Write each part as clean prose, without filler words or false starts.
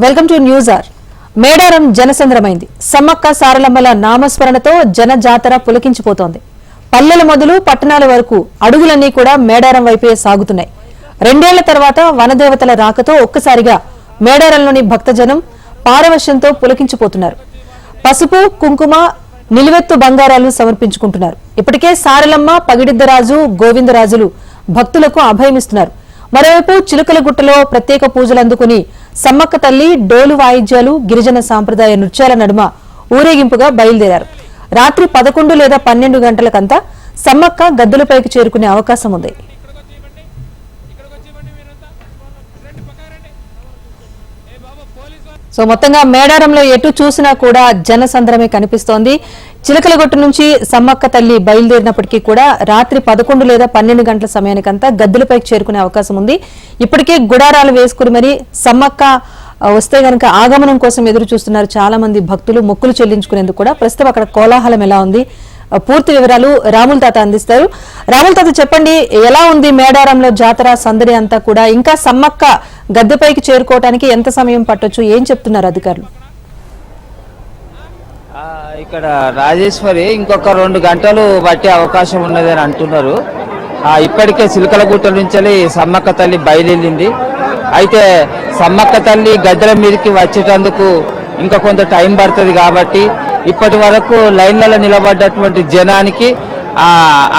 Welcome to news R. Medaram జనసంద్రమైంది. సమ్మక్క సారలమ్మల నామస్మరణతో జన జాతర పులకించిపోతోంది. పల్లెల మొదలు పట్టణాల వరకు అడుగులన్నీ కూడా మేడారం వైపే సాగుతున్నాయి. 2 ఏళ్ల తర్వాత వనదేవతల రాకతో ఒక్కసారిగా మేడారంలోని భక్తజనం పారవశ్యంతో పులకించిపోతున్నారు. పసుపు, కుంకుమ, నిలువెత్తు బంగారాలు సమర్పించుకుంటున్నారు. ఇప్పటికే సారలమ్మ, పగిడిద్దరాజు, గోవిందరాజులు భక్తులకు అభయమిస్తున్నారు. మరోవైపు చిలుకలగుట్టలో ప్రత్యేక పూజలు అందుకుని సమ్మక్క తల్లి డోలు వాయిద్యాలు, గిరిజన సాంప్రదాయ నృత్యాల నడుమ ఊరేగింపుగా బయలుదేరారు. రాత్రి 11 లేదా 12 గంటలకంతా సమ్మక్క గద్దెలపైకి చేరుకునే అవకాశం ఉంది. సో మొత్తంగా మేడారంలో ఎటు చూసినా కూడా జనసంద్రమే కనిపిస్తోంది. చిలకలగొట్టు నుంచి సమ్మక్క తల్లి బయలుదేరినప్పటికీ కూడా రాత్రి 11 లేదా 12 గంటల సమయానికంతా గద్దెలపైకి చేరుకునే అవకాశం ఉంది. ఇప్పటికే గుడారాలు వేసుకుని మరి సమ్మక్క వస్తే గనక ఆగమనం కోసం ఎదురు చూస్తున్నారు చాలా మంది భక్తులు. మొక్కులు చెల్లించుకునేందుకు కూడా ప్రస్తుతం అక్కడ కోలాహలం ఎలా ఉంది, పూర్తి వివరాలు రాముల తాత అందిస్తారు. రాముల తాత, చెప్పండి, ఎలా ఉంది మేడారంలో జాతర సందడి అంతా కూడా? ఇంకా సమ్మక్క గద్దెపైకి చేరుకోవడానికి ఎంత సమయం పట్టొచ్చు, ఏం చెప్తున్నారు అధికారులు? ఇక్కడ రాజేశ్వరి ఇంకొక 2 గంటలు పట్టే అవకాశం ఉన్నది అని అంటున్నారు. ఇప్పటికే చిలకలగుట్ట నుంచి సమ్మక్క తల్లి బయలుదేరింది. అయితే సమ్మక్క తల్లి గద్దెల మీదకి వచ్చేటందుకు ఇంకా కొంత టైం పడుతుంది కాబట్టి ఇప్పటి వరకు లైన్లలో నిలబడ్డటువంటి జనానికి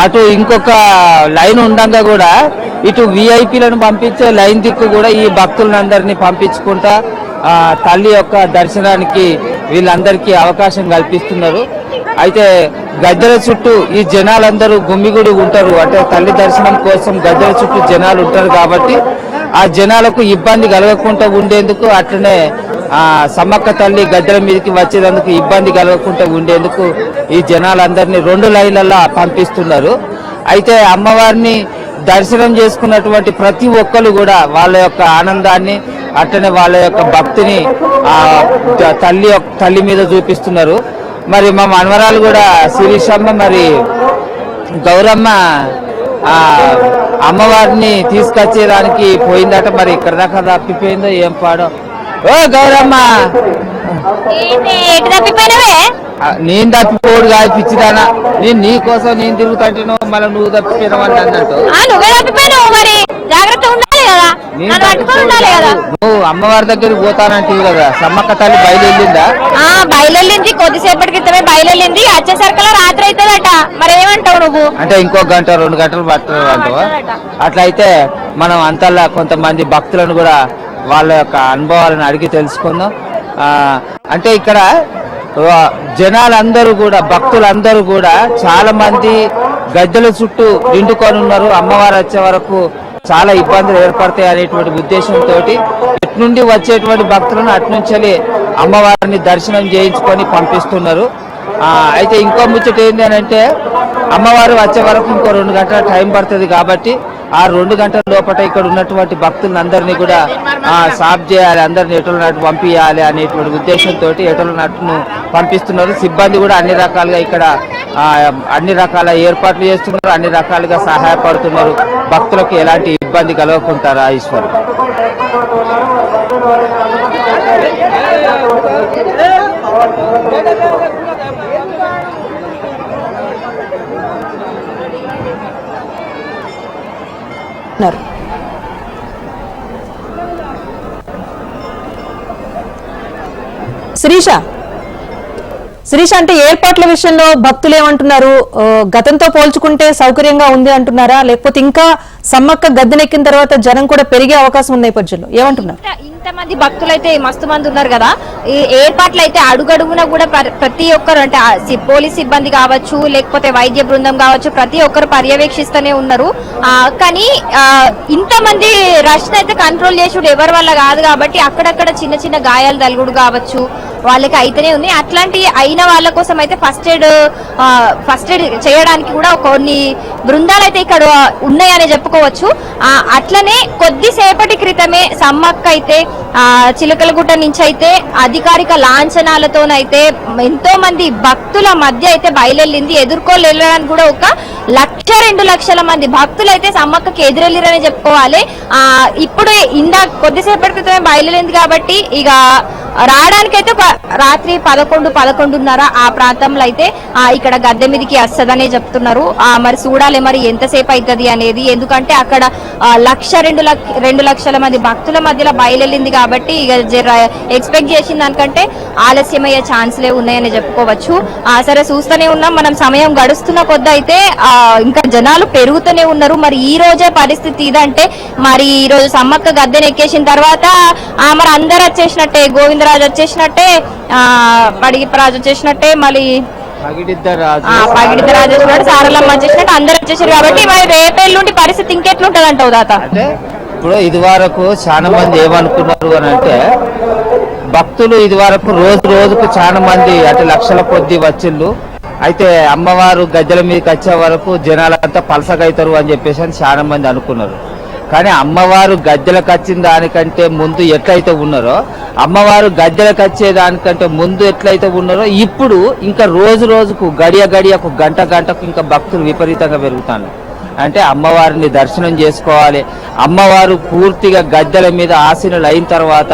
అటు ఇంకొక లైన్ ఉండగా కూడా ఇటు విఐపీలను పంపించే లైన్ దిక్కు కూడా ఈ భక్తులందరినీ పంపించుకుంటా తల్లి యొక్క దర్శనానికి వీళ్ళందరికీ అవకాశం కల్పిస్తున్నారు. అయితే గద్దెల చుట్టూ ఈ జనాలందరూ గుమ్మిగుడి ఉంటారు. అంటే తల్లి దర్శనం కోసం గద్దెల చుట్టూ జనాలు ఉంటారు కాబట్టి ఆ జనాలకు ఇబ్బంది కలగకుండా ఉండేందుకు, అట్లనే సమ్మక్క తల్లి గద్దెల మీదకి వచ్చేందుకు ఇబ్బంది కలగకుండా ఉండేందుకు ఈ జనాలందరినీ 2 లైన్లలో పంపిస్తున్నారు. అయితే అమ్మవారిని దర్శనం చేసుకున్నటువంటి ప్రతి ఒక్కరు కూడా వాళ్ళ యొక్క ఆనందాన్ని, అట్లనే వాళ్ళ యొక్క భక్తిని తల్లి మీద చూపిస్తున్నారు. మరి మా మనవరాలు కూడా శిరీషమ్మ, మరి గౌరమ్మ అమ్మవారిని తీసుకొచ్చేదానికి పోయిందట. మరి ఇక్కడ దాకా తప్పిపోయిందో ఏం పాడో. ఓ గౌరమ్మ, నేను తప్పిపోడు కాదు పిచ్చిదానా, నేను నీ కోసం నేను తిరుగుతాంటాను, మళ్ళీ నువ్వు తప్పిపోయినావని అన్నట్టు. నువ్వు అమ్మవారి దగ్గరికి పోతానంటే కదా, సమ్మక్క తల్లి బయలుదేరిందా? బయలుదేరింది, కొద్దిసేపటి క్రితమే బయలుదేరింది. వచ్చేసరికి రాత్రి అవుతుందట. మరి ఏమంటావు నువ్వు? అంటే ఇంకో 1-2 గంటలు పడుతుంది అంటావా? అట్లయితే మనం అంతలా కొంతమంది భక్తులను కూడా వాళ్ళ యొక్క అనుభవాలను అడిగి తెలుసుకుందాం. అంటే ఇక్కడ జనాలందరూ కూడా, భక్తులందరూ కూడా చాలా మంది గద్దెల చుట్టూ నిండుకొని ఉన్నారు. అమ్మవారు వచ్చే వరకు చాలా ఇబ్బందులు ఏర్పడతాయి అనేటువంటి ఉద్దేశంతో ఇటు నుండి వచ్చేటువంటి భక్తులను అటునుంచి అమ్మవారిని దర్శనం చేయించుకొని పంపిస్తున్నారు. అయితే ఇంకో ముచ్చట ఏంటి అని అంటే, అమ్మవారు వచ్చే వరకు ఇంకో 2 గంటల టైం పడుతుంది కాబట్టి ఆ 2 గంటల లోపల ఇక్కడ ఉన్నటువంటి భక్తులందరినీ కూడా సాఫ్ చేయాలి, అందరిని ఎటులనట్టు పంపించాలి అనేటువంటి ఉద్దేశంతో ఎటులనట్టును పంపిస్తున్నారు. సిబ్బంది కూడా అన్ని రకాలుగా ఇక్కడ అన్ని రకాల ఏర్పాట్లు చేస్తున్నారు, అన్ని రకాలుగా సహాయపడుతున్నారు. భక్తులకు ఎలాంటి ఇబ్బంది కలగకుంటారా ఈశ్వరు. శిరీష, అంటే ఏర్పాట్ల విషయంలో భక్తులు ఏమంటున్నారు? గతంతో పోల్చుకుంటే సౌకర్యంగా ఉంది అంటున్నారా, లేకపోతే ఇంకా సమ్మక్క గద్దెనెక్కిన తర్వాత జనం కూడా పెరిగే అవకాశం ఉన్న నేపథ్యంలో ఏమంటున్నారు? ఇంతమంది భక్తులు అయితే మస్తు మంది ఉన్నారు కదా, ఈ ఏర్పాట్లు అయితే అడుగడుగున కూడా ప్రతి ఒక్కరు, అంటే పోలీస్ సిబ్బంది కావచ్చు, లేకపోతే వైద్య బృందం కావచ్చు, ప్రతి ఒక్కరు పర్యవేక్షిస్తూనే ఉన్నారు. కానీ ఇంతమంది రష్ అయితే కంట్రోల్ చేసుడు ఎవరి వల్ల కాదు కాబట్టి అక్కడక్కడ చిన్న చిన్న గాయాలు తలుగుడు కావచ్చు వాళ్ళకి అయితేనే ఉంది. అట్లాంటి అయిన వాళ్ళ కోసం అయితే ఫస్ట్ ఎయిడ్ చేయడానికి కూడా కొన్ని బృందాలు అయితే ఇక్కడ ఉన్నాయని చెప్పుకోవచ్చు. అట్లనే కొద్దిసేపటి క్రితమే సమ్మక్క అయితే చిలకలగుట్ట నుంచి అయితే అది అధికారిక లాంఛనాలతోనైతే ఎంతో మంది భక్తుల మధ్య అయితే బయలుదేరింది. ఎదుర్కోలేడానికి కూడా 1-2 లక్షల మంది భక్తులు అయితే సమ్మక్కకి ఎదురెళ్ళిరని చెప్పుకోవాలి. ఇప్పుడు ఇందాక కొద్దిసేపటి క్రితమే బయలుదేరింది కాబట్టి ఇక రావడానికైతే రాత్రి 11-11:30 ఆ ప్రాంతంలో అయితే ఇక్కడ గద్దె మీదకి వస్తుందనే చెప్తున్నారు. మరి చూడాలి మరి ఎంతసేపు అవుతుంది అనేది, ఎందుకంటే అక్కడ 1-2 లక్షల మంది భక్తుల మధ్యలో బయలుదేరింది కాబట్టి ఇక ఎక్స్పెక్ట్ చేసిన దానికంటే ఆలస్యమయ్యే ఛాన్స్లే ఉన్నాయని చెప్పుకోవచ్చు. సరే చూస్తూనే ఉన్నాం, మనం సమయం గడుస్తున్న కొద్ది అయితే ఇంకా జనాలు పెరుగుతూనే ఉన్నారు. మరి ఈ రోజే పరిస్థితి ఇదంటే మరి ఈ రోజు సమ్మక్క గద్దెని ఎక్కేసిన తర్వాత మరి అందరు వచ్చేసినట్టే, గోవిందరాజు వచ్చేసినట్టే, పడిగిపరాజు వచ్చేసినట్టే, మళ్ళీ పగిడిద్ద రాజు వచ్చినట్టు, సారలమ్మ వచ్చేసినట్టు అందరు వచ్చేసారు కాబట్టి మరి రేపేళ్ళుండి పరిస్థితి ఇంకెట్లుంటది అంటావు తాత? అంటే ఇప్పుడు ఇది వరకు చాలా మంది ఏమనుకున్నారు అని అంటే, భక్తులు ఇది వరకు రోజుకు చాలా మంది అంటే లక్షల కొద్ది వచ్చిళ్ళు, అయితే అమ్మవారు గద్దెల మీదకి వచ్చే వరకు జనాలంతా పలసగైతారు అని చెప్పేసి చాలా మంది అనుకున్నారు. కానీ అమ్మవారు గద్దెలకు వచ్చిన దానికంటే ముందు ఎట్లయితే ఉన్నారో, అమ్మవారు గద్దెలకు వచ్చే దానికంటే ముందు ఎట్లయితే ఉన్నారో, ఇప్పుడు ఇంకా రోజుకు గడియకు గంటకు ఇంకా భక్తులు విపరీతంగా పెరుగుతారు. అంటే అమ్మవారిని దర్శనం చేసుకోవాలి. అమ్మవారు పూర్తిగా గద్దెల మీద ఆసీనులు అయిన తర్వాత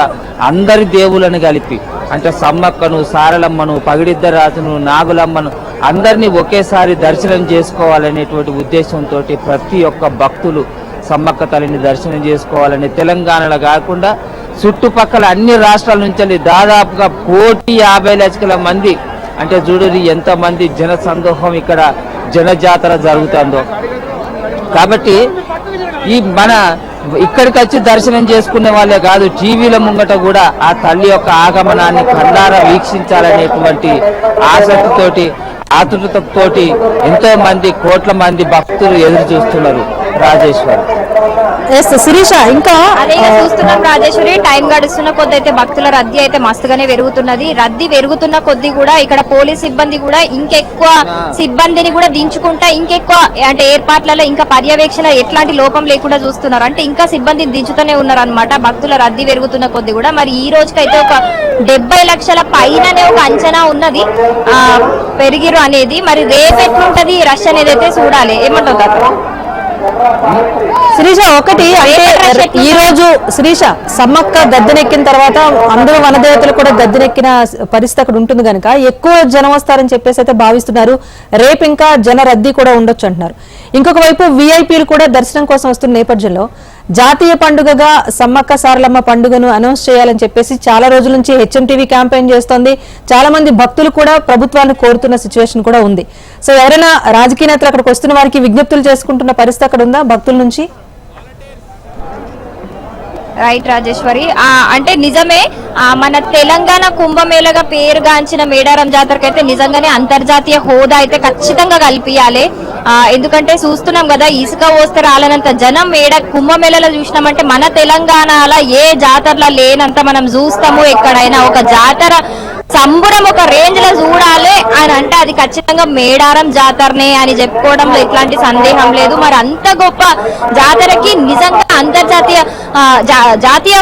అందరి దేవులను కలిపి అంటే సమ్మక్కను, సారలమ్మను, పగిడిద్దరాజును, నాగులమ్మను అందరినీ ఒకేసారి దర్శనం చేసుకోవాలనేటువంటి ఉద్దేశంతో ప్రతి ఒక్క భక్తులు సమ్మక్క తల్లిని దర్శనం చేసుకోవాలని తెలంగాణలో కాకుండా చుట్టుపక్కల అన్ని రాష్ట్రాల నుంచి దాదాపుగా 150 మంది అంటే చూడరి ఎంతమంది జన సందోహం ఇక్కడ జనజాతర జరుగుతుందో. కాబట్టి ఈ మన ఇక్కడికి వచ్చి దర్శనం చేసుకునే వాళ్ళే కాదు, టీవీల ముంగట కూడా ఆ తల్లి యొక్క ఆగమనాన్ని కళ్ళారా వీక్షించాలనేటువంటి ఆసక్తితోటి ఆతృతతోటి ఎంతో మంది కోట్ల మంది భక్తులు ఎదురు చూస్తున్నారు. రాజేశ్వరి శిరీష ఇంకా అదే చూస్తున్నాం రాజేశ్వరి, టైం గడుస్తున్న కొద్ది అయితే భక్తుల రద్దీ అయితే మస్తుగానే పెరుగుతున్నది. రద్దీ పెరుగుతున్న కొద్ది కూడా ఇక్కడ పోలీస్ సిబ్బంది కూడా ఇంకెక్కువ సిబ్బందిని కూడా దించుకుంటా ఇంకెక్కువ అంటే ఏర్పాట్లలో ఇంకా పర్యవేక్షణ ఎట్లాంటి లోపం లేకుండా చూస్తున్నారు. అంటే ఇంకా సిబ్బందిని దించుతూనే ఉన్నారు అనమాట భక్తుల రద్దీ పెరుగుతున్న కొద్ది కూడా. మరి ఈ రోజుకైతే 70 లక్షల పైననే ఒక అంచనా ఉన్నది పెరిగిరు అనేది. మరి రేపు ఎట్లుంటది రష్ అనేది అయితే చూడాలి. ఏమంటారు శిరీష? ఒకటి అంటే ఈ రోజు శిరీష సమ్మక్క గద్దెనెక్కిన తర్వాత అందరూ వనదేవతలు కూడా గద్దెనెక్కిన పరిస్థితి అక్కడ ఉంటుంది కనుక ఎక్కువ జనం వస్తారని చెప్పేసి అయితే భావిస్తున్నారు. రేపు ఇంకా జన రద్దీ కూడా ఉండొచ్చు అంటున్నారు. ఇంకొక వైపు విఐపీలు కూడా దర్శనం కోసం వస్తున్న నేపథ్యంలో జాతీయ పండుగగా సమ్మక్క సారలమ్మ పండుగను అనౌన్స్ చేయాలని చెప్పేసి చాలా రోజుల నుంచి హెచ్ఎంటీవీ క్యాంపెయిన్ చేస్తోంది. చాలా మంది భక్తులు కూడా ప్రభుత్వాన్ని కోరుతున్న సిచ్యువేషన్ కూడా ఉంది. సో ఎవరైనా రాజకీయ నేతలు అక్కడికి వస్తున్న వారికి విజ్ఞప్తులు చేసుకుంటున్న పరిస్థితి అక్కడ ఉందా భక్తుల నుంచి? రైట్ రాజేశ్వరి, అంటే నిజమే మన తెలంగాణ కుంభమేళగా పేరుగాంచిన మేడారం జాతరకైతే నిజంగానే అంతర్జాతీయ హోదా అయితే ఖచ్చితంగా కల్పియాలి. ఎందుకంటే చూస్తున్నాం కదా, ఇసుక పోస్తే రాలనంత జనం కుంభమేళలో చూసినామంటే మన తెలంగాణలో ఏ జాతరలో లేనంత మనం చూస్తాము. ఎక్కడైనా ఒక జాతర సంబురం ఒక రేంజ్ లో చూడాలి అని అంటే అది ఖచ్చితంగా మేడారం జాతరనే అని చెప్పుకోవడంలో ఎట్లాంటి సందేహం లేదు. మరి అంత గొప్ప జాతరకి నిజంగా అంతర్జాతీయ జాతీయ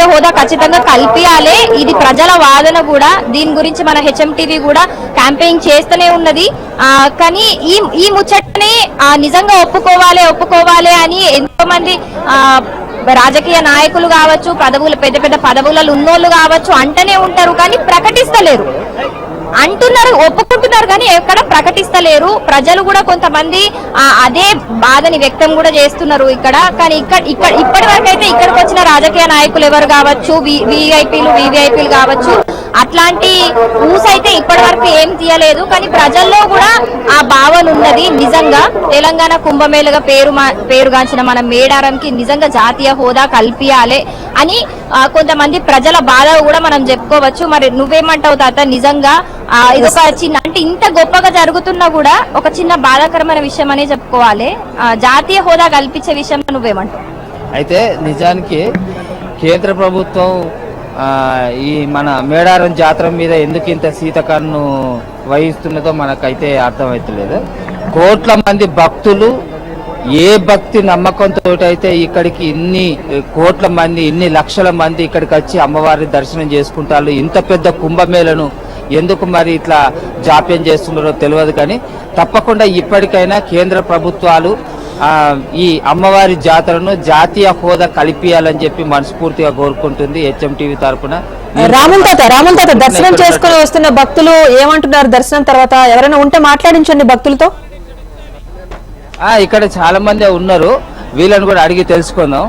హోదా ఖచ్చితంగా కల్పియాలి. ఇది ప్రజల వాదన కూడా. దీని గురించి మన హెచ్ఎంటీవీ కూడా క్యాంపెయిన్ చేస్తూనే ఉన్నది. కానీ ఈ ముచ్చటని నిజంగా ఒప్పుకోవాలి అని ఎంతో మంది రాజకీయ నాయకులు కావచ్చు, పెద్ద పెద్ద పదవులలో ఉన్నోళ్ళు కావచ్చు అంటనే ఉంటారు, కానీ ప్రకటిస్తలేరు. అంటున్నారు, ఒప్పుకుంటున్నారు కానీ ఎక్కడ ప్రకటిస్తలేరు. ప్రజలు కూడా కొంతమంది అదే బాధని వ్యక్తం కూడా చేస్తున్నారు ఇక్కడ. కానీ ఇప్పటి వరకు అయితే ఇక్కడికి వచ్చిన రాజకీయ నాయకులు ఎవరు కావచ్చు, వివిఐపీలు కావచ్చు, అట్లాంటి ఊస్ అయితే ఇప్పటి వరకు ఏం తీయలేదు. కానీ ప్రజల్లో కూడా ఆ భావన ఉన్నది. నిజంగా తెలంగాణ కుంభమేళగా పేరుగాంచిన మన మేడారంకి నిజంగా జాతీయ హోదా కల్పియాలి అని కొంతమంది ప్రజల బాధ కూడా మనం చెప్పుకోవచ్చు. మరి నువ్వేమంటావు తాత? నిజంగా ఇదొక చిన్న అంటే ఇంత గొప్పగా జరుగుతున్నా కూడా ఒక చిన్న బాధాకరమైన విషయం అనే చెప్పుకోవాలి. జాతీయ హోదా కల్పించే విషయంలో నువ్వేమంటావు? అయితే నిజానికి కేంద్ర ప్రభుత్వం ఈ మన మేడారం జాతర మీద ఎందుకు ఇంత సీతకన్ను వహిస్తున్నదో మనకైతే అర్థమవుతలేదు. కోట్ల మంది భక్తులు ఏ భక్తి నమ్మకంతో అయితే ఇక్కడికి ఇన్ని కోట్ల మంది, ఇన్ని లక్షల మంది ఇక్కడికి వచ్చి అమ్మవారి దర్శనం చేసుకుంటారు, ఇంత పెద్ద కుంభమేళను ఎందుకు మరి ఇట్లా జాప్యం చేస్తున్నారో తెలియదు. కానీ తప్పకుండా ఇప్పటికైనా కేంద్ర ప్రభుత్వాలు ఈ అమ్మవారి జాతరను జాతీయ హోదా కల్పియాలని చెప్పి మనస్ఫూర్తిగా కోరుకుంటుంది HMTV తరఫున. రాముల తాత దర్శనం చేసుకుని వస్తున్న భక్తులు ఏమంటున్నారు? దర్శనం తర్వాత ఎవరైనా ఉంటే మాట్లాడించండి భక్తులతో. ఇక్కడ చాలా మంది ఉన్నారు, వీళ్ళని కూడా అడిగి తెలుసుకుందాం.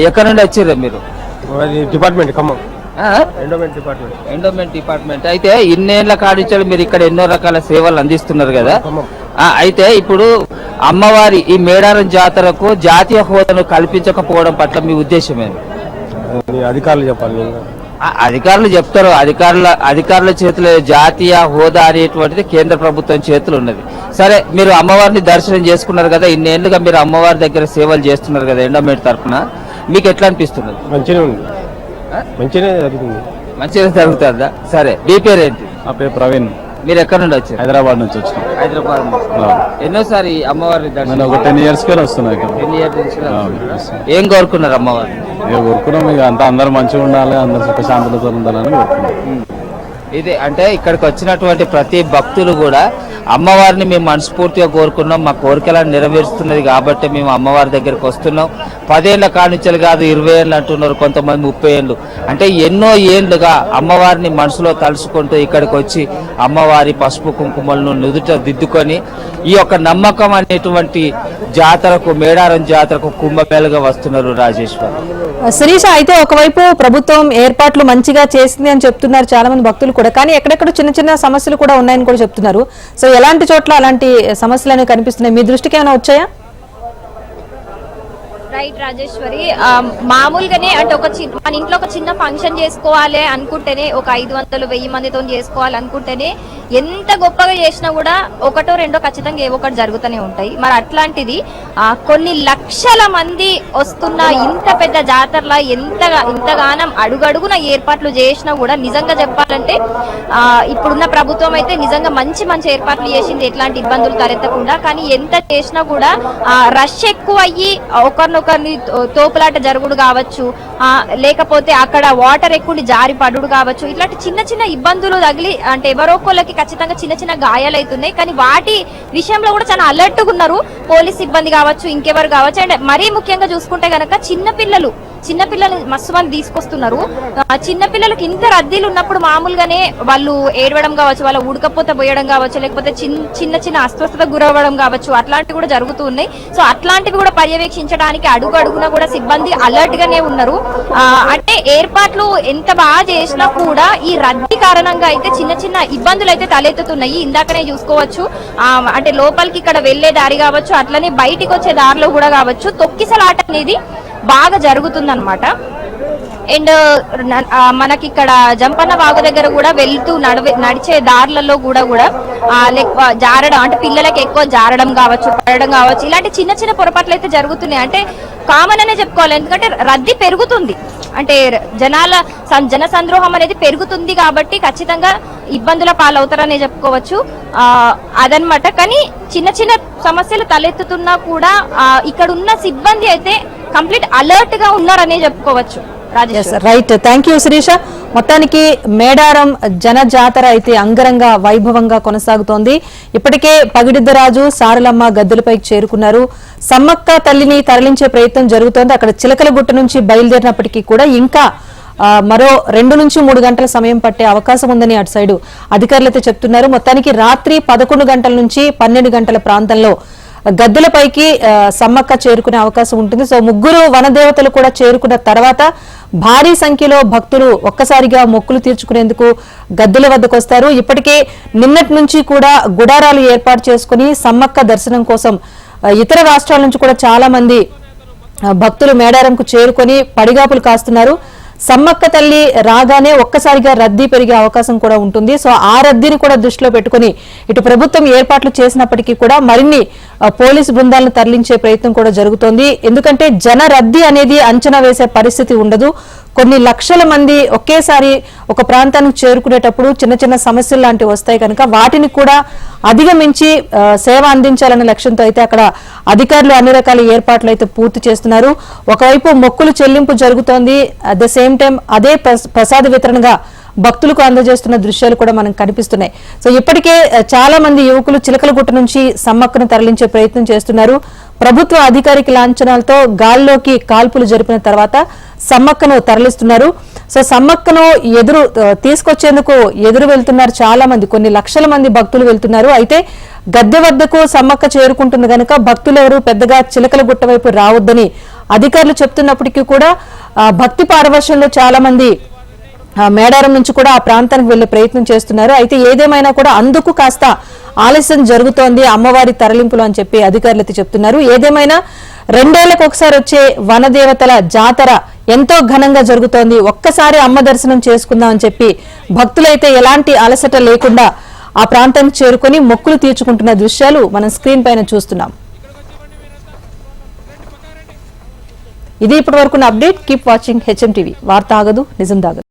ఎక్కడ నుండి వచ్చారు మీరు? Department Khammam, endowment department. అయితే ఇన్నేళ్ల కాడించాలి మీరు ఇక్కడ ఎన్నో రకాల సేవలు అందిస్తున్నారు కదా. అయితే ఇప్పుడు అమ్మవారి ఈ మేడారం జాతరకు జాతీయ హోదాను కల్పించకపోవడం పట్ల మీ ఉద్దేశం ఏంటి? అధికారులు చెప్పాలి. అధికారులు చెప్తారు, అధికారుల చేతిలో జాతీయ హోదా అనేటువంటిది కేంద్ర ప్రభుత్వం చేతులు ఉన్నది. సరే, మీరు అమ్మవారిని దర్శనం చేసుకున్నారు కదా, ఇన్నేళ్లుగా మీరు అమ్మవారి దగ్గర సేవలు చేస్తున్నారు కదా ఎండోమెంట్ తరఫున, మీకు ఎట్లా అనిపిస్తున్నది? మంచిగా ఉంది, మంచిగా జరుగుతుంది. మంచిగా జరుగుతుందా? సరే, మీ పేరేంటి? నా పేరు ప్రవీణ్. మీరు ఎక్కడ నుండి వచ్చారు? హైదరాబాద్ నుంచి వచ్చినాం. హైదరాబాద్ నుంచి. ఎన్నోసారి అమ్మవారి దర్శనం? ఒక 10 years వస్తున్నా. 10 years నుంచి. ఏం కోరుకున్నారు అమ్మవారు? కోరుకున్నాం ఇక అంతా అందరూ మంచిగా ఉండాలి, అందరు సుఖశాంతులతో ఉండాలని కోరుకున్నాం. ఇది అంటే ఇక్కడికి వచ్చినటువంటి ప్రతి భక్తులు కూడా అమ్మవారిని మేము మనస్ఫూర్తిగా కోరుకున్నాం, మా కోరికలను నెరవేరుస్తున్నది కాబట్టి మేము అమ్మవారి దగ్గరికి వస్తున్నాం. 10 ఏళ్ల కానుంచలు కాదు, 20 ఏళ్ళు అంటున్నారు, కొంతమంది 30 ఏళ్ళు. అంటే ఎన్నో ఏళ్లుగా అమ్మవారిని మనసులో తలుచుకుంటూ ఇక్కడికి వచ్చి అమ్మవారి పసుపు కుంకుమలను నుదుట దిద్దుకొని ఈ యొక్క నమ్మకం అనేటువంటి జాతరకు, మేడారం జాతరకు కుంభమేళగా వస్తున్నారు. రాజేశ్వర్, శిరీష, అయితే ఒకవైపు ప్రభుత్వం ఏర్పాట్లు మంచిగా చేసింది అని చెప్తున్నారు చాలా మంది భక్తులు కూడా, కానీ ఎక్కడెక్కడ చిన్న చిన్న సమస్యలు కూడా ఉన్నాయని కూడా చెప్తున్నారు. సో ఎలాంటి చోట్ల అలాంటి సమస్యలు అనేవి కనిపిస్తున్నాయి? మీ దృష్టికి ఏమైనా వచ్చాయా? రైట్ రాజేశ్వరి, మామూలుగానే అంటే మన ఇంట్లో ఒక చిన్న ఫంక్షన్ చేసుకోవాలి అనుకుంటేనే, ఒక 500-1000 మందితో చేసుకోవాలి అనుకుంటేనే ఎంత గొప్పగా చేసినా కూడా ఒకటో రెండో ఖచ్చితంగా ఏవో ఒకటి జరుగుతూనే ఉంటాయి. మరి అట్లాంటిది కొన్ని లక్షల మంది వస్తున్న ఇంత పెద్ద జాతరలా ఇంతగానం అడుగడుగున ఏర్పాట్లు చేసినా కూడా నిజంగా చెప్పాలంటే ఇప్పుడున్న ప్రభుత్వం అయితే నిజంగా మంచి ఏర్పాట్లు చేసింది, ఎట్లాంటి ఇబ్బందులు తలెత్తకుండా. కానీ ఎంత చేసినా కూడా రష్ ఎక్కువ అయ్యి ఒకరిని తోపులాట జరుగుడు కావచ్చు, లేకపోతే అక్కడ వాటర్ ఎక్కువ జారి పడుడు కావచ్చు, ఇట్లాంటి చిన్న చిన్న ఇబ్బందులు తగిలి అంటే ఎవరోకోళ్ళకి ఖచ్చితంగా చిన్న చిన్న గాయాలు అవుతున్నాయి. కానీ వాటి విషయంలో కూడా చాలా అలర్ట్గా ఉన్నారు పోలీస్ సిబ్బంది కావచ్చు, ఇంకెవరు కావచ్చు. అండ్ మరీ ముఖ్యంగా చూసుకుంటే గనక చిన్నపిల్లలు మస్తు మంది తీసుకొస్తున్నారు. చిన్నపిల్లలకి ఇంత రద్దీలు ఉన్నప్పుడు మామూలుగానే వాళ్ళు ఏడవడం కావచ్చు, వాళ్ళ ఉడకపోతే పోయడం కావచ్చు, లేకపోతే చిన్న చిన్న అస్వస్థతకు గురవ్వడం కావచ్చు, అట్లాంటివి కూడా జరుగుతూ ఉన్నాయి. సో అట్లాంటివి కూడా పర్యవేక్షించడానికి అడుగున కూడా సిబ్బంది అలర్ట్ గానే ఉన్నారు. అంటే ఏర్పాట్లు ఎంత బాగా చేసినా కూడా ఈ రద్దీ కారణంగా అయితే చిన్న చిన్న ఇబ్బందులు అయితే తలెత్తుతున్నాయి. ఇందాకనే చూసుకోవచ్చు, అంటే లోపలికి ఇక్కడ వెళ్లే దారి కావచ్చు, అట్లనే బయటికి వచ్చే దారిలో కూడా కావచ్చు, తొక్కిసలాట అనేది బాగా జరుగుతుందన్నమాట. అండ్ మనకి ఇక్కడ జంపన్న వాగు దగ్గర కూడా వెళ్తూ నడిచే దారులలో కూడా జారడం, అంటే పిల్లలకి ఎక్కువ జారడం కావచ్చు, పడడం కావచ్చు, ఇలాంటి చిన్న చిన్న పొరపాట్లు అయితే జరుగుతున్నాయి. అంటే కామన్ అనే చెప్పుకోవాలి, ఎందుకంటే రద్దీ పెరుగుతుంది, అంటే జన సంద్రోహం అనేది పెరుగుతుంది కాబట్టి ఖచ్చితంగా ఇబ్బందుల పాలవుతారనే చెప్పుకోవచ్చు. అదనమాట. కానీ చిన్న చిన్న సమస్యలు తలెత్తుతున్నా కూడా ఇక్కడ ఉన్న సిబ్బంది అయితే కంప్లీట్ అలర్ట్ గా ఉన్నారనే చెప్పుకోవచ్చు. Right, thank you Sirisha. మొత్తానికి మేడారం జన జాతర అయితే అంగరంగ వైభవంగా కొనసాగుతోంది. ఇప్పటికే పగిడిద్దరాజు, సారలమ్మ గద్దెలపైకి చేరుకున్నారు. సమ్మక్క తల్లిని తరలించే ప్రయత్నం జరుగుతోంది. అక్కడ చిలకలగుట్ట నుంచి బయలుదేరినప్పటికీ కూడా ఇంకా మరో 2 నుంచి 3 గంటల సమయం పట్టే అవకాశం ఉందని అటు సైడు అధికారులు అయితే చెప్తున్నారు. మొత్తానికి రాత్రి 11 గంటల నుంచి 12 గంటల ప్రాంతంలో గద్దెలపైకి సమ్మక్క చేరుకునే అవకాశం ఉంటుంది. సో ముగ్గురు వనదేవతలు కూడా చేరుకున్న తర్వాత భారీ సంఖ్యలో భక్తులు ఒక్కసారిగా మొక్కులు తీర్చుకునేందుకు గద్దెల వద్దకు వస్తారు. ఇప్పటికే నిన్నటి నుంచి కూడా గుడారాలు ఏర్పాటు చేసుకుని సమ్మక్క దర్శనం కోసం ఇతర రాష్ట్రాల నుంచి కూడా చాలా మంది భక్తులు మేడారంకు చేరుకొని పడిగాపులు కాస్తున్నారు. సమ్మక్క తల్లి రాగానే ఒక్కసారిగా రద్దీ పెరిగే అవకాశం కూడా ఉంటుంది. సో ఆ రద్దీని కూడా దృష్టిలో పెట్టుకుని ఇటు ప్రభుత్వం ఏర్పాట్లు చేసినప్పటికీ కూడా మరిన్ని పోలీసు బృందాలను తరలించే ప్రయత్నం కూడా జరుగుతోంది. ఎందుకంటే జన రద్దీ అనేది అంచనా వేసే పరిస్థితి ఉండదు. కొన్ని లక్షల మంది ఒకేసారి ఒక ప్రాంతానికి చేరుకునేటప్పుడు చిన్న చిన్న సమస్యలు లాంటివి వస్తాయి కనుక వాటిని కూడా అధిగమించి సేవ అందించాలనే లక్ష్యంతో అయితే అక్కడ అధికారులు అన్ని రకాల ఏర్పాట్లు అయితే పూర్తి చేస్తున్నారు. ఒకవైపు మొక్కులు చెల్లింపు జరుగుతోంది, అట్ ద సేమ్ టైం అదే ప్రసాద వితరణగా భక్తులకు అందజేస్తున్న దృశ్యాలు కూడా మనకు కనిపిస్తున్నాయి. సో ఇప్పటికే చాలా మంది యువకులు చిలకలగుట్ట నుంచి సమ్మక్కను తరలించే ప్రయత్నం చేస్తున్నారు. ప్రభుత్వ అధికారిక లాంఛనాలతో గాల్లోకి కాల్పులు జరిపిన తర్వాత సమ్మక్కను తరలిస్తున్నారు. సో సమ్మక్కను తీసుకొచ్చేందుకు ఎదురు వెళ్తున్నారు చాలా మంది, కొన్ని లక్షల మంది భక్తులు వెళ్తున్నారు. అయితే గద్దె వద్దకు సమ్మక్క చేరుకుంటుంది కనుక భక్తులు ఎవరు పెద్దగా చిలకలగుట్ట వైపు రావద్దని అధికారులు చెప్తున్నప్పటికీ కూడా భక్తి పారవశ్యంలో చాలా మంది మేడారం నుంచి కూడా ఆ ప్రాంతానికి వెళ్లే ప్రయత్నం చేస్తున్నారు. అయితే ఏదేమైనా కూడా అందుకు కాస్త ఆలస్యం జరుగుతోంది అమ్మవారి తరలింపులు అని చెప్పి అధికారులు అయితే చెప్తున్నారు. ఏదేమైనా 2 ఏళ్లకు ఒకసారి వచ్చే వనదేవతల జాతర ఎంతో ఘనంగా జరుగుతోంది. ఒక్కసారి అమ్మ దర్శనం చేసుకుందాం అని చెప్పి భక్తులైతే ఎలాంటి అలసట లేకుండా ఆ ప్రాంతానికి చేరుకొని మొక్కులు తీర్చుకుంటున్న దృశ్యాలు మనం స్క్రీన్ పైన చూస్తున్నాం. ఇది ఇప్పటి వరకున్న update. Keep watching HM TV. వార్త ఆగదు, నిజం దాగదు.